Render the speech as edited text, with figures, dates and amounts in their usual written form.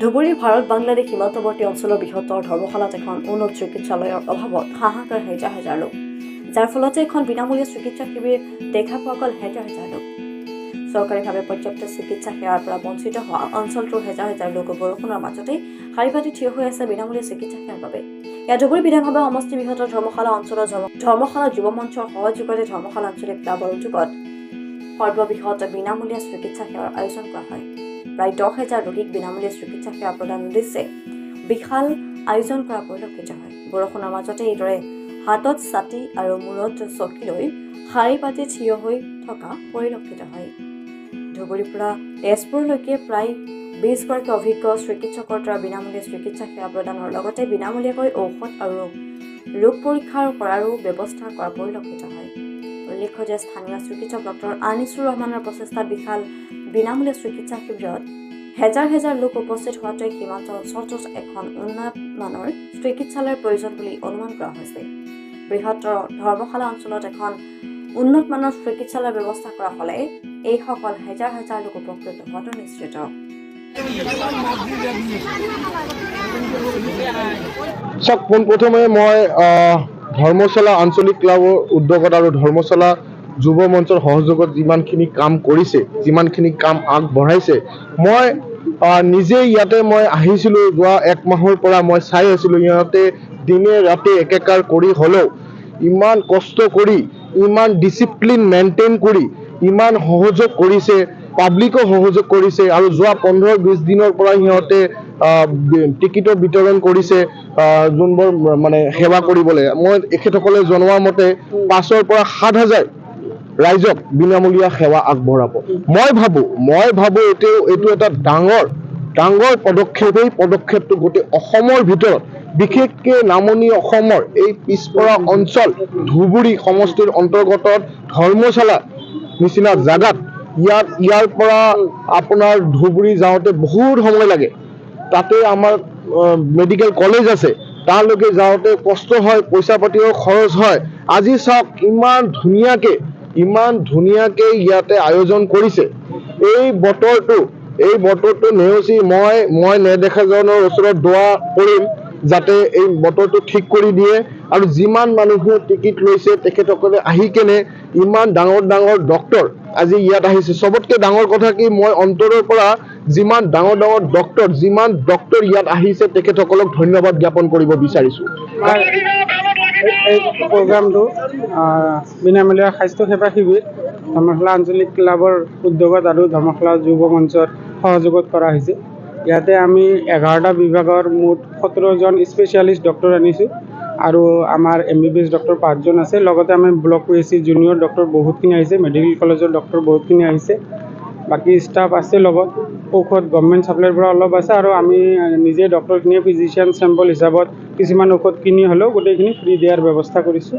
ধুবুৰীৰ ভাৰত বাংলাদেশ সীমান্তৱৰ্তী অঞ্চলৰ বৃহত্তৰ ধৰ্মশালাত এখন উন্নত চিকিৎসালয়ৰ অভাৱত হাহাকাৰ হাজাৰ হাজাৰ লোক, যাৰ ফলতে এখন বিনামূলীয়া চিকিৎসা শিবিৰ দেখা পোৱা গ'ল হাজাৰ হাজাৰ লোক। চৰকাৰীভাৱে পৰ্যাপ্ত চিকিৎসা সেৱাৰ পৰা বঞ্চিত হোৱা অঞ্চলটোৰ হাজাৰ হাজাৰ লোক বৰষুণৰ মাজতেই শাৰী পাতি থিয় হৈ আছে বিনামূলীয়া চিকিৎসা সেৱাৰ বাবে। ইয়াত ধুবুৰী বিধানসভা সমষ্টি বৃহত্তৰ ধৰ্মশালা অঞ্চলৰ ধৰ্মশালা যুৱ মঞ্চৰ সহযোগতে ধৰ্মশালা আঞ্চলিক ক্লাবৰ উদ্যোগত সৰ্ববৃহৎ বিনামূলীয়া চিকিৎসা সেৱাৰ আয়োজন কৰা হয়। প্ৰায় 10,000 ৰোগীক বিনামূলীয়া চিকিৎসা সেৱা প্ৰদান উদ্দেশ্যে বিশাল আয়োজন কৰা পৰিলক্ষিত হয়। বৰষুণৰ মাজতে এইদৰে হাতত ছাতি আৰু মূৰত চকী লৈ শাৰী পাতি থিয় হৈ থকা পৰিলক্ষিত হয়। ধুবুৰীৰ পৰা তেজপুৰলৈকে প্ৰায় 20গৰাকী অভিজ্ঞ চিকিৎসকৰ দ্বাৰা বিনামূলীয়া চিকিৎসা সেৱা প্ৰদানৰ লগতে বিনামূলীয়াকৈ ঔষধ আৰু ৰোগ পৰীক্ষা কৰাৰো ব্যৱস্থা কৰা পৰিলক্ষিত হয়। উল্লেখ্য যে স্থানীয় চিকিৎসক ডক্টৰ আনিছুৰ ৰহমানৰ প্ৰচেষ্টাত বিশাল বিনামূলীয়া চিকিৎসা শিবিৰত হাজাৰ হাজাৰ লোক উপস্থিত হোৱাটোৱে সীমান্ত অঞ্চলটোত এখন উন্নত মানৰ চিকিৎসালয়ৰ প্ৰয়োজন বুলি অনুমান কৰা হৈছে। বৃহত্তৰ ধৰ্মশালা অঞ্চলত এখন উন্নত মানৰ চিকিৎসালয়ৰ ব্যৱস্থা কৰা হ'লে এইসকল হাজাৰ হাজাৰ লোক উপকৃত হোৱাটো নিশ্চিত। পোনপ্ৰথমে মই ধৰ্মশালা আঞ্চলিক ক্লাবৰ উদ্যোগত আৰু ধৰ্মশালা যুৱ মঞ্চৰ সহযোগত যিমানখিনি কাম কৰিছে, যিমানখিনি কাম আগবঢ়াইছে, মই নিজে ইয়াতে মই আহিছিলোঁ যোৱা 1 মাহৰ পৰা মই চাই আছিলোঁ ইহঁতে দিনে ৰাতি একেকাৰ কৰি হ'লেও ইমান কষ্ট কৰি, ইমান ডিচিপ্লিন মেইনটেইন কৰি, ইমান সহযোগ কৰিছে, পাব্লিকো সহযোগ কৰিছে আৰু যোৱা 15-20 দিনৰ পৰা সিহঁতে টিকিটৰ বিতৰণ কৰিছে যোনবোৰ মানে সেৱা কৰিবলৈ। মই এখেতসকলে জনোৱা মতে 5,000 পৰা 7,000 ৰাইজক বিনামূলীয়া সেৱা আগবঢ়াব। মই ভাবোঁ এইটো এটা ডাঙৰ পদক্ষেপ। এই পদক্ষেপটো গোটেই অসমৰ ভিতৰত, বিশেষকৈ নামনি অসমৰ এই পিছপৰা অঞ্চল ধুবুৰী সমষ্টিৰ অন্তৰ্গত ধৰ্মশালা নিচিনা জাগাত ইয়াৰ পৰা আপোনাৰ ধুবুৰী যাওঁতে বহুত সময় লাগে। তাতে আমাৰ মেডিকেল কলেজ আছে, তালৈকে যাওঁতে কষ্ট হয়, পইচা পাতিও খৰচ হয়। আজি চাওক ইমান ধুনীয়াকে ইয়াতে আয়োজন কৰিছে। এই বতৰটো নেওচি মই নেদেখাজনৰ ওচৰত দোৱা কৰিম যাতে এই বতৰটো ঠিক কৰি দিয়ে আৰু যিমান মানুহে টিকিট লৈছে তেখেতসকলে আহি কেনে ইমান ডাঙৰ ডক্টৰ আজি ইয়াত আহিছে। চবতকে ডাঙৰ কথা কি, মই অন্তৰৰ পৰা যিমান ডাঙৰ ডক্টৰ ইয়াত আহিছে তেখেতসকলক ধন্যবাদ জ্ঞাপন কৰিব বিচাৰিছোঁ। এই প্ৰগ্ৰামটো বিনামূলীয়া স্বাস্থ্য সেৱা শিবিৰ ধৰ্মশালা আঞ্চলিক ক্লাবৰ উদ্যোগত আৰু ধৰ্মশালা যুৱ মঞ্চৰ সহযোগত কৰা হৈছে। ইয়াতে আমি 11টা বিভাগৰ মুঠ 17জন স্পেচিয়েলিষ্ট ডক্টৰ আনিছোঁ আৰু আমাৰ MBBS ডক্টৰ 5জন আছে। লগতে আমি ব্লক PHC জুনিয়ৰ ডক্টৰ বহুতখিনি আহিছে, মেডিকেল কলেজৰ ডক্টৰ বহুতখিনি আহিছে, বাকী ষ্টাফ আছে লগত। ঔষধ গভৰ্ণমেণ্ট ছাপ্লাইৰ পৰা অলপ আছে আৰু আমি নিজে ডক্টৰখিনিয়ে ফিজিচিয়ান চেম্পল হিচাপত কিছুমান ঔষধ কিনি হ'লেও গোটেইখিনি ফ্ৰী দিয়াৰ ব্যৱস্থা কৰিছোঁ।